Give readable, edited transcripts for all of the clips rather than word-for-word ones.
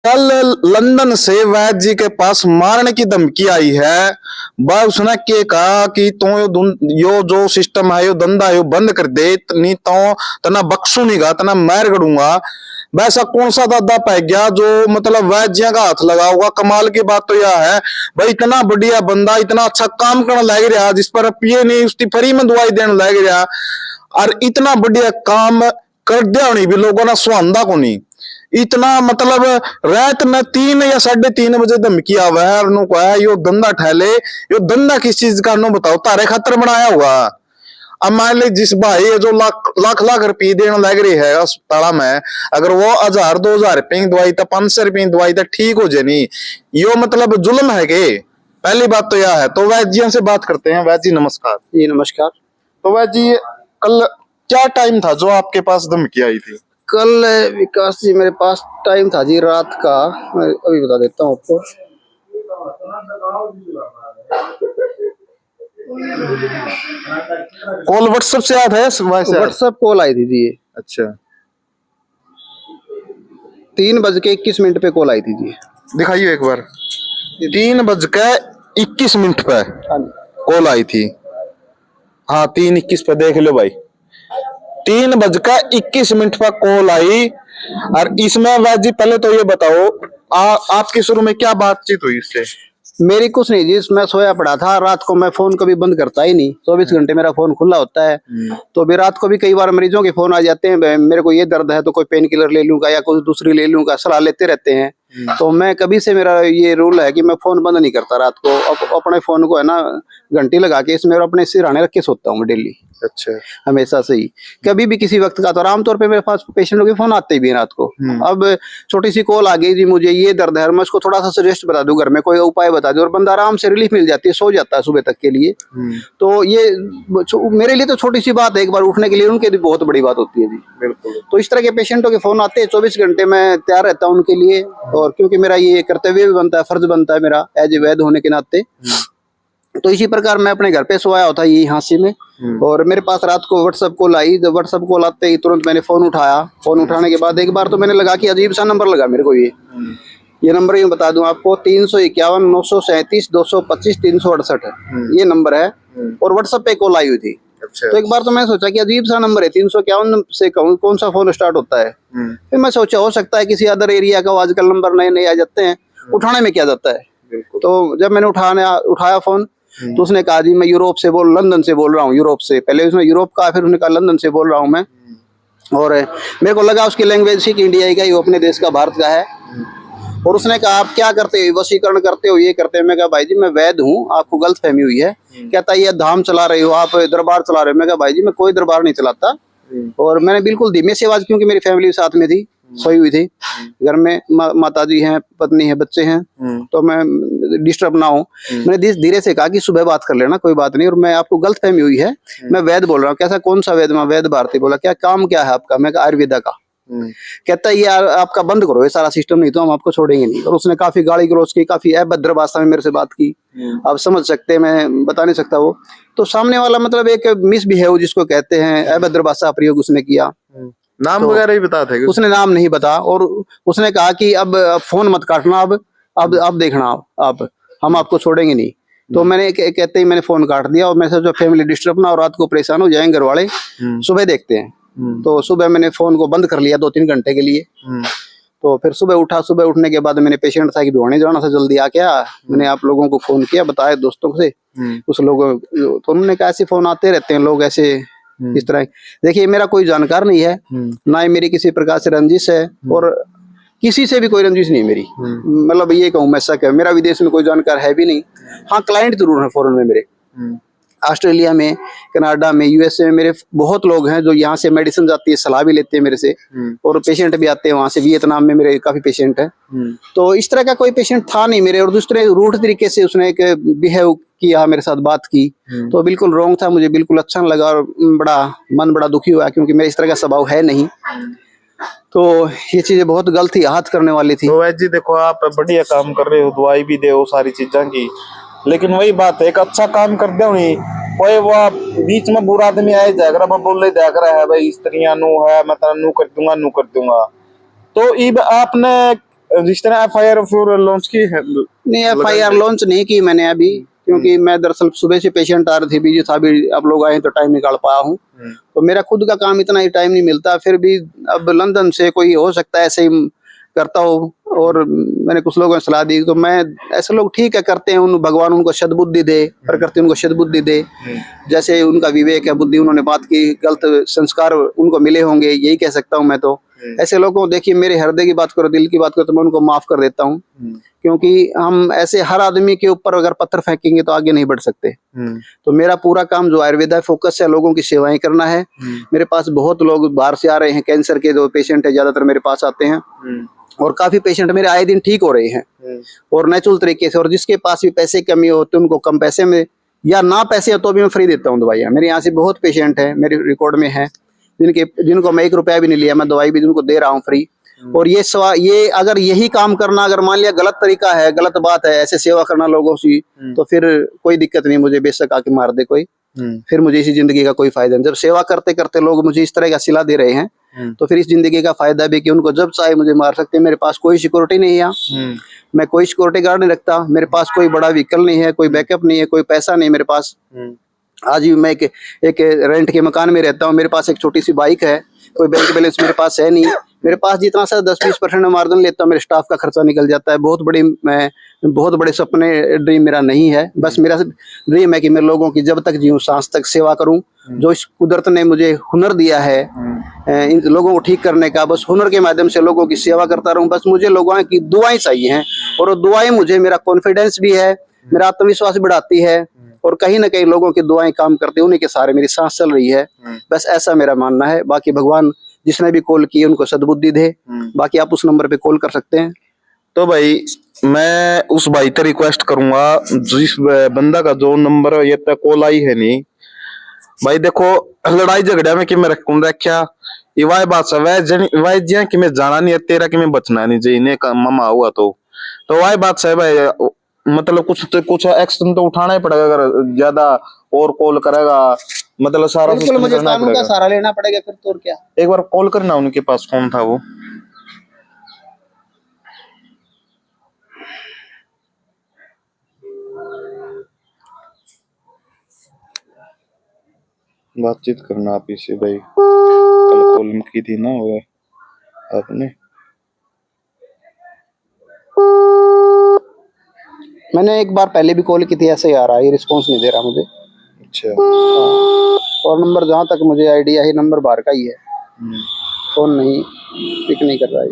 कल लंदन से वैद जी के पास मारने की धमकी आई है। वह उसने के कहा कि तू यो जो सिस्टम है यो धंधा है यो बंद कर दे, नहीं तो तना बख्शू नहीं गा, तना मार गड़ूंगा। वैसा कौन सा दादा पै गया जो मतलब वैद जी का हाथ लगा होगा। कमाल की बात तो यह है भाई, इतना बढ़िया बंदा इतना अच्छा काम करने लग रहा, जिस पर पिए नहीं उसकी फ्री में दवाई देने लग रहा, और इतना बढ़िया काम कर दिया नहीं भी लोगों ने सुहांदा को नहीं। इतना मतलब रात में 3 या 3:30 बजे धमकी आवा है और कहा यो धंधा ठहले, यो धंधा किस चीज का नो बताओ, तारे खातर बनाया हुआ। अब मान ली जिस भाई ये जो लाख लाख लाख रुपये देने लग रही है अस्पताल में, अगर वो 1000-2000 रुपये की दवाई था, 500 रुपये की दवाई था, ठीक हो जानी, यो मतलब जुल्म है के। पहली बात तो यह है। तो वैद जी से बात करते हैं। वैद जी नमस्कार। जी नमस्कार। तो वैद जी कल क्या टाइम था जो आपके पास धमकी आई थी? कल विकास जी मेरे पास टाइम था जी रात का, मैं अभी बता देता हूँ आपको। कॉल व्हाट्सएप से याद है? व्हाट्सएप कॉल आई थी जी। अच्छा, 3:21 पे कॉल आई थी जी। दिखाइए एक बार। 3:21 पे कॉल आई थी। हाँ 3:21 पे देख लो भाई, 3:21 पर कॉल आई। और इसमें वैद जी पहले तो ये बताओ, आपकी शुरू में क्या बातचीत हुई इससे? मेरी कुछ नहीं जी, मैं सोया पड़ा था रात को। मैं फोन कभी बंद करता ही नहीं, 24 घंटे मेरा फोन खुला होता है। तो भी रात को भी कई बार मरीजों के फोन आ जाते हैं, मेरे को ये दर्द है तो कोई पेन किलर ले लूंगा या कुछ दूसरी ले लूंगा, सलाह लेते रहते हैं। तो मैं कभी से मेरा ये रूल है कि मैं फोन बंद नहीं करता रात को। अपने फोन को है ना घंटी लगा के इसमें अपने सिरहाने रख के सोता हूँ डेली। अच्छा, हमेशा से ही कभी भी किसी वक्त का। तो आमतौर पे मेरे पास पेशेंटों के फोन आते भी हैं रात को। अब छोटी सी कॉल आ गई जी, मुझे ये दर्द है, मैं उसको थोड़ा सा सजेस्ट बता दूं, घर में कोई उपाय बता दूं, और बंदा आराम से रिलीफ मिल जाती है, सो जाता है सुबह तक के लिए। तो ये मेरे लिए तो छोटी सी बात है, एक बार उठने के लिए उनके लिए बहुत बड़ी बात होती है जी। बिल्कुल। तो इस तरह के पेशेंटों के फोन आते हैं, 24 घंटे मैं तैयार रहता हूँ उनके लिए। और क्योंकि मेरा ये कर्तव्य भी बनता है, फर्ज बनता है मेरा एज ए वैद्य होने के नाते। तो इसी प्रकार मैं अपने घर पे सोया होता ये हांसी में, और मेरे पास रात को व्हाट्सएप कॉल आई। जब व्हाट्सएप कॉल आते ही तुरंत मैंने फोन उठाया। फोन उठाने के बाद एक बार तो मैंने लगा कि अजीब सा नंबर लगा मेरे को। ये नंबर यूँ बता दूं आपको, 351-937-225-368 ये नंबर है, और व्हाट्सएप पे कॉल आई हुई थी। अच्छा। तो एक बार तो मैं सोचा कि अजीब सा नंबर है, 351 से कौन सा फोन स्टार्ट होता है। फिर मैं सोचा हो सकता है किसी अदर एरिया का, आजकल नंबर नए नए आ जाते हैं, उठाने में क्या जाता है। तो जब मैंने उठाया फोन, तो उसने कहा जी मैं यूरोप से लंदन से बोल रहा हूँ। यूरोप से, पहले उसने यूरोप कहा, फिर उसने कहा लंदन से बोल रहा हूँ मैं। और मेरे को लगा उसकी लैंग्वेज ही कि इंडिया का ही, वो अपने देश का, भारत का है। और उसने कहा आप क्या करते हो, वशीकरण करते हो, ये करते हो। मैं कहा भाई जी मैं वैद्य हूँ, आपको गलत फहमी हुई है। कहता ये धाम चला रहे हो आप, दरबार चला रहे हो। मैं कहा भाई जी मैं कोई दरबार नहीं चलाता। और मैंने बिल्कुल धीमे से आवाज, क्योंकि मेरी फैमिली साथ में थी, सोई हुई थी घर में, माता जी हैं, पत्नी है, बच्चे हैं, तो मैं डिस्टर्ब ना हो, मैंने धीरे से कहा कि सुबह बात कर लेना, कोई बात नहीं, और मैं आपको गलत फहमी हुई है, मैं वैद्य बोल रहा हूँ। कैसा कौन सा वैद्य? मैं वैद्य भारती। बोला क्या काम क्या है आपका? मैं आयुर्वेदा का। कहता ये आपका बंद करो ये सारा सिस्टम, नहीं तो हम आपको छोड़ेंगे नहीं। और उसने काफी गाली गलौज की, काफी अभद्र भाषा में मेरे से बात की। आप समझ सकते हैं, मैं बता नहीं सकता वो। तो सामने वाला मतलब एक मिसबिहेव जिसको कहते हैं, अभद्र भाषा प्रयोग उसने किया। नाम वगैरह ही बता थे? उसने नाम नहीं बता, और उसने कहा कि अब फोन मत काटना, अब देखना आप, हम आपको छोड़ेंगे नहीं। तो मैंने कहते ही मैंने फोन काट दिया, और मैं सोचा फैमिली डिस्टर्ब ना और रात को परेशान हो जाएंगे घर वाले, सुबह देखते हैं। तो सुबह मैंने फोन को बंद कर लिया 2-3 घंटे के लिए। तो फिर सुबह उठा, सुबह उठने के बाद मैंने पेशेंट था कि भिवानी जाना था, जल्दी आ गया। मैंने आप लोगों को फोन किया, बताया दोस्तों से, उस लोगों, तो उन्होंने कहा ऐसे फोन आते रहते हैं लोग ऐसे इस तरह। देखिए मेरा कोई जानकार नहीं है, ना ही मेरी किसी प्रकार से रंजिश है, और किसी से भी कोई रंजिश नहीं मेरी। मतलब ये कहूँ मैं शक है, मेरा विदेश में कोई जानकार है भी नहीं। हाँ क्लाइंट जरूर है फॉरेन में मेरे, ऑस्ट्रेलिया में, कनाडा में, यूएसए में मेरे बहुत लोग हैं जो यहाँ से मेडिसिन जाती है, सलाह भी लेते हैं मेरे से, और पेशेंट भी आते हैं वहाँ से। वियतनाम में मेरे काफी पेशेंट हैं। तो इस तरह का कोई पेशेंट था नहीं मेरे, और दूसरे रूट तरीके से उसने एक बिहेव किया, मेरे साथ बात की, तो बिल्कुल रॉन्ग था, मुझे बिल्कुल अच्छा नहीं लगा, और मन बड़ा दुखी हुआ, क्योंकि मेरे इस तरह का स्वभाव है नहीं। तो ये चीजें बहुत गलत थी, आहत करने वाली थी। तो वैद्य जी देखो आप बढ़िया काम कर रहे हो, दवाई भी दे सारी चीजा की, लेकिन वही बात है, एक अच्छा काम कर दो नहीं, कोई वो बीच में बुरा आदमी आए जाकर बोले जाकर है भाई स्त्रियां नू है, मैं तेरा नू कर दूंगा, नू कर दूंगा। तो इब आपने जिस तरह FIR फिर लॉन्च की है? नहीं, FIR लॉन्च नहीं की मैंने अभी, क्योंकि मैं दरअसल सुबह से पेशेंट आ रहे थे, बिजी था, अभी आप लोग आए तो टाइम निकाल पाया हूँ। तो मेरा खुद का काम इतना ही टाइम नहीं मिलता, फिर भी अब लंदन से कोई हो सकता है ऐसे ही करता हो, और मैंने कुछ लोगों ने सलाह दी, तो मैं ऐसे लोग ठीक है करते हैं, उन भगवान उनको सद्बुद्धि दे, प्रकृति उनको सद्बुद्धि दे, जैसे उनका विवेक है, बुद्धि, उन्होंने बात की, गलत संस्कार उनको मिले होंगे, यही कह सकता हूँ मैं तो। ऐसे लोगों को देखिए, मेरे हृदय की बात करो, दिल की बात करो, तो मैं उनको माफ कर देता हूँ, क्योंकि हम ऐसे हर आदमी के ऊपर अगर पत्थर फेंकेंगे तो आगे नहीं बढ़ सकते। तो मेरा पूरा काम जो आयुर्वेद है, फोकस है लोगों की सेवाएं करना है। मेरे पास बहुत लोग बाहर से आ रहे हैं, कैंसर के जो पेशेंट है ज्यादातर मेरे पास आते हैं, और काफी पेशेंट मेरे आए दिन ठीक हो रहे हैं, और नेचुरल तरीके से। और जिसके पास भी पैसे की कमी हो तो उनको कम पैसे में, या ना पैसे हो तो भी मैं फ्री देता हूँ दवाइयाँ। मेरे यहाँ से बहुत पेशेंट है, मेरे रिकॉर्ड में है, जिनको मैं 1 रुपया भी नहीं लिया, मैं दवाई भी उनको दे रहा हूँ फ्री। और ये अगर यही काम करना, अगर मान लिया गलत तरीका है, गलत बात है, ऐसे सेवा करना लोगों की, तो फिर कोई दिक्कत नहीं, मुझे बेशक आके मार दे कोई, फिर मुझे इसी जिंदगी का कोई फायदा नहीं। जब सेवा करते करते लोग मुझे इस तरह का सिला दे रहे हैं, तो फिर इस जिंदगी का फायदा भी कि उनको जब चाहे मुझे मार सकते हैं। मेरे पास कोई सिक्योरिटी नहीं है, मैं कोई सिक्योरिटी गार्ड नहीं रखता, मेरे पास कोई बड़ा व्हीकल नहीं है, कोई बैकअप नहीं है, कोई पैसा नहीं मेरे पास। आज भी मैं एक रेंट के मकान में रहता हूँ, मेरे पास एक छोटी सी बाइक है, कोई बैंक बैलेंस मेरे पास है नहीं। मेरे पास जितना सा 10-20% मार्जिन लेता हूँ, मेरे स्टाफ का खर्चा निकल जाता है। बहुत बड़े सपने, ड्रीम मेरा नहीं है। बस मेरा ड्रीम है कि मैं लोगों की जब तक जीऊँ, सांस तक सेवा करूँ। जो इस कुदरत ने मुझे हुनर दिया है इन लोगों को ठीक करने का, बस हुनर के माध्यम से लोगों की सेवा करता रहूँ। बस मुझे लोगों की दुआएं चाहिए हैं, और वो दुआएं मुझे, मेरा कॉन्फिडेंस भी है, मेरा आत्मविश्वास बढ़ाती है, और कहीं ना कहीं लोगों की दुआएं काम करती है, उन्हीं के सहारे मेरी सांस चल रही है। बस ऐसा मेरा मानना है। बाकी भगवान जिसने भी कॉल की उनको सद्बुद्धि दे। बाकी आप उस नंबर पे कॉल कर सकते हैं। तो भाई मैं उस भाई से रिक्वेस्ट करूंगा, जिस बंदा का जो नंबर ये तक कॉल आई है नहीं भाई, देखो लड़ाई झगड़ा में कि मैं रखूं रखा ये वाई बात है, वह जिया कि मैं जाना नहीं है तेरा, कि मैं बचना नहीं चाहिए का मामा हुआ तो वाई बात है भाई। मतलब कुछ एक्शन तो उठाना ही पड़ेगा, अगर ज्यादा और कॉल करेगा मतलब सारा बिल्कुल, मुझे कानून का सहारा लेना पड़ेगा फिर, तो और क्या। एक बार कॉल करना, उनके पास कौन था वो? बातचीत करना आप इससे भाई, कल कॉल की थी ना वो आपने। मैंने एक बार पहले भी कॉल की थी, ऐसे ही आ रहा है, ये रिस्पॉन्स नहीं दे रहा मुझे। अच्छा। और नंबर जहाँ तक मुझे आइडिया है, नंबर बाहर का ही है, फोन नहीं पिक नहीं कर रहा है,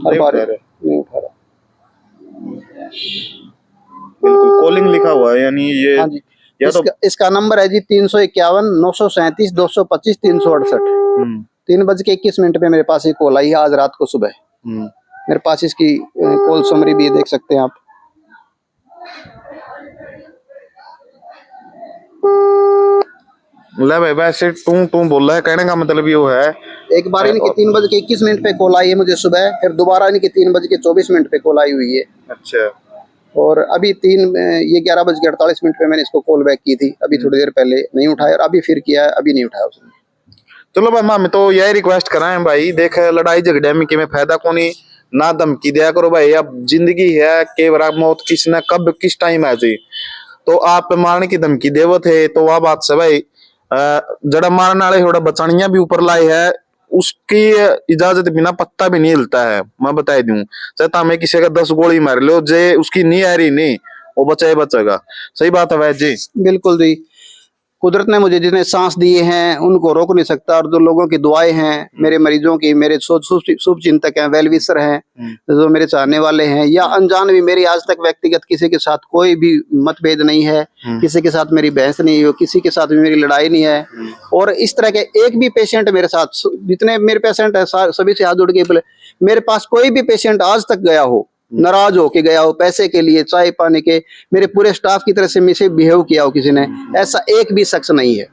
हर बार नहीं उठा रहा। बिल्कुल कॉलिंग लिखा हुआ है, यानी ये हाँ जी, इसका नंबर है जी 351 937 225 368। 3:21 पे मेरे पास एक कॉल आई है आज रात को सुबह। मेरे पास इसकी कॉल समरी भी देख सकते हैं आप। ले भाई वैसे तू बोल रहा है, कहने का मतलब ये है, एक बार इनकी 3:21 पे कॉल आई है मुझे सुबह, फिर दोबारा इनकी 3:24 पे कॉल आई हुई है। अच्छा। और अभी ये 11:48 पे मैंने इसको कॉल बैक की थी, अभी थोड़ी देर पहले नहीं उठाया, और अभी फिर किया, अभी नहीं उठाया उसने। चलो भाई मैं तो यही रिक्वेस्ट कराएं भाई, देख लड़ाई झगड़े में कि मैं फायदा को नहीं ना, धमकी दिया करो भाई। अब जिंदगी है के बराबर, मौत किसने कब किस टाइम आ जाए, तो आप मारने की धमकी देवो थे तो वह बात से भाई जड़ा मारने वाले थोड़ा बचानिया भी ऊपर लाए है, उसकी इजाजत बिना पत्ता भी नहीं हिलता है। मैं बता दूं, चाहे हमें किसी का 10 गोली मार लो, जे उसकी नहीं आ रही नहीं, वो बचेगा। सही बात है भाई जी। बिल्कुल जी, कुदरत ने मुझे जितने सांस दिए हैं उनको रोक नहीं सकता, और जो लोगों की दुआएं हैं, मेरे मरीजों की, मेरे शुभ चिंतक हैं, वेल विशर हैं, जो मेरे चाहने वाले हैं या अनजान भी, मेरी आज तक व्यक्तिगत किसी के साथ कोई भी मतभेद नहीं है, किसी के साथ मेरी बहस नहीं है, किसी के साथ भी मेरी लड़ाई नहीं है। और इस तरह के एक भी पेशेंट मेरे साथ, जितने मेरे पेशेंट है सभी से हाथ जोड़ के, मेरे पास कोई भी पेशेंट आज तक गया हो नाराज हो के गया हो, पैसे के लिए, चाय पाने के, मेरे पूरे स्टाफ की तरह से मिसे बिहेव किया हो किसी ने, ऐसा एक भी शख्स नहीं है।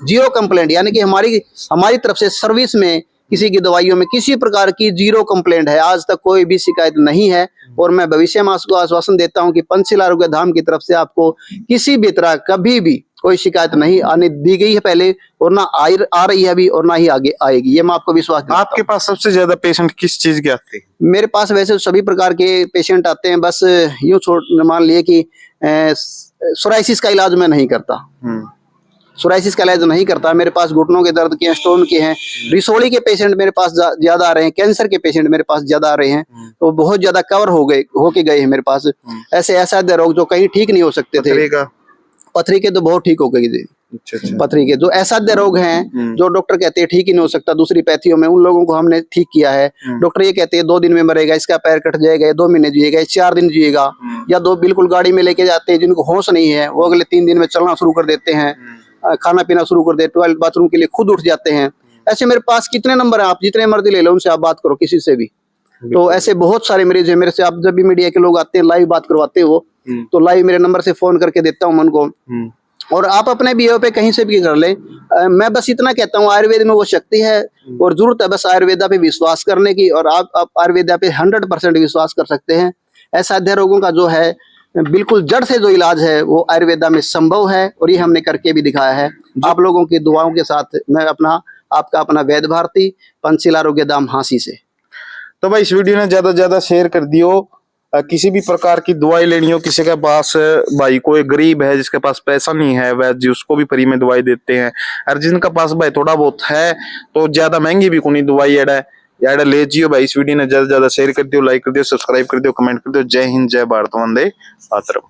0 कंप्लेंट, यानी कि हमारी तरफ से सर्विस में किसी की दवाइयों में किसी प्रकार की 0 कंप्लेंट है, आज तक कोई भी शिकायत नहीं है। और मैं भविष्य में आपको आश्वासन देता हूं कि पंचशील आरोग्य धाम की तरफ से आपको किसी भी तरह कभी भी कोई शिकायत नहीं आने दी गई है पहले, और ना आ रही है अभी, और ना ही आगे आएगी, ये मैं आपको विश्वास दिलाता आपके पास सबसे ज्यादा पेशेंट किस चीज के आते हैं? हूं। मेरे पास वैसे सभी प्रकार के पेशेंट आते हैं, बस यूं मान लिए कि सोराइसिस का इलाज मैं नहीं करता, सोराइसिस का इलाज नहीं करता। मेरे पास घुटनों के दर्द के हैं, स्टोन के हैं, रिसोली के पेशेंट मेरे पास ज्यादा आ रहे हैं, कैंसर के पेशेंट मेरे पास ज्यादा आ रहे हैं, तो बहुत ज्यादा कवर होके गए हैं मेरे पास। ऐसे असाध्य रोग जो कहीं ठीक नहीं हो सकते थे, पथरी के तो बहुत ठीक हो गई थी। अच्छा। पथरी के जो असाध्य रोग हैं, जो डॉक्टर कहते हैं ठीक ही नहीं हो सकता दूसरी पैथियों में, उन लोगों को हमने ठीक किया है। डॉक्टर ये कहते हैं 2 दिन में मरेगा, इसका पैर कट जाएगा, 2 महीने जिएगा, 4 दिन जिएगा, या 2 बिल्कुल गाड़ी में लेके जाते हैं जिनको होश नहीं है, वो अगले 3 दिन में चलना शुरू कर देते हैं, खाना पीना शुरू कर दे, टॉयलेट बाथरूम के लिए खुद उठ जाते हैं। ऐसे मेरे पास कितने नंबर हैं, आप जितने मर्जी ले लो, उनसे आप बात करो किसी से भी। तो ऐसे बहुत सारे मरीज हैं मेरे से। आप जब भी मीडिया के लोग आते हैं लाइव बात करवाते हो, तो लाइव मेरे नंबर से फोन करके देता हूँ उनको, और आप अपने बीओ पे कहीं से भी कर ले। मैं बस इतना कहता हूँ, आयुर्वेद में वो शक्ति है और जरूरत है बस आयुर्वेदा पे विश्वास करने की, और आप आयुर्वेदा पे 100% विश्वास कर सकते हैं। असाध्य रोगों का जो है बिल्कुल जड़ से जो इलाज है वो आयुर्वेदा में संभव है, और ये हमने करके भी दिखाया है। आप लोगों की दुआओं के साथ मैं आपका अपना वैद्य भारती, पंचशील आरोग्य धाम हांसी से। तो भाई इस वीडियो ने ज्यादा से ज्यादा शेयर कर दियो। किसी भी प्रकार की दवाई लेनी हो किसी के पास, भाई कोई गरीब है जिसके पास पैसा नहीं है, वैद्य जी उसको भी फ्री में दवाई देते हैं, और जिनका पास भाई थोड़ा बहुत है तो ज्यादा महंगी भी कोई दवाई यार ले जियो भाई। इस वीडियो ने ज्यादा से ज्यादा शेयर कर दियो, लाइक कर दियो, सब्सक्राइब कर दियो, कमेंट कर दियो। जय हिंद, जय भारत, वंदे मातरम।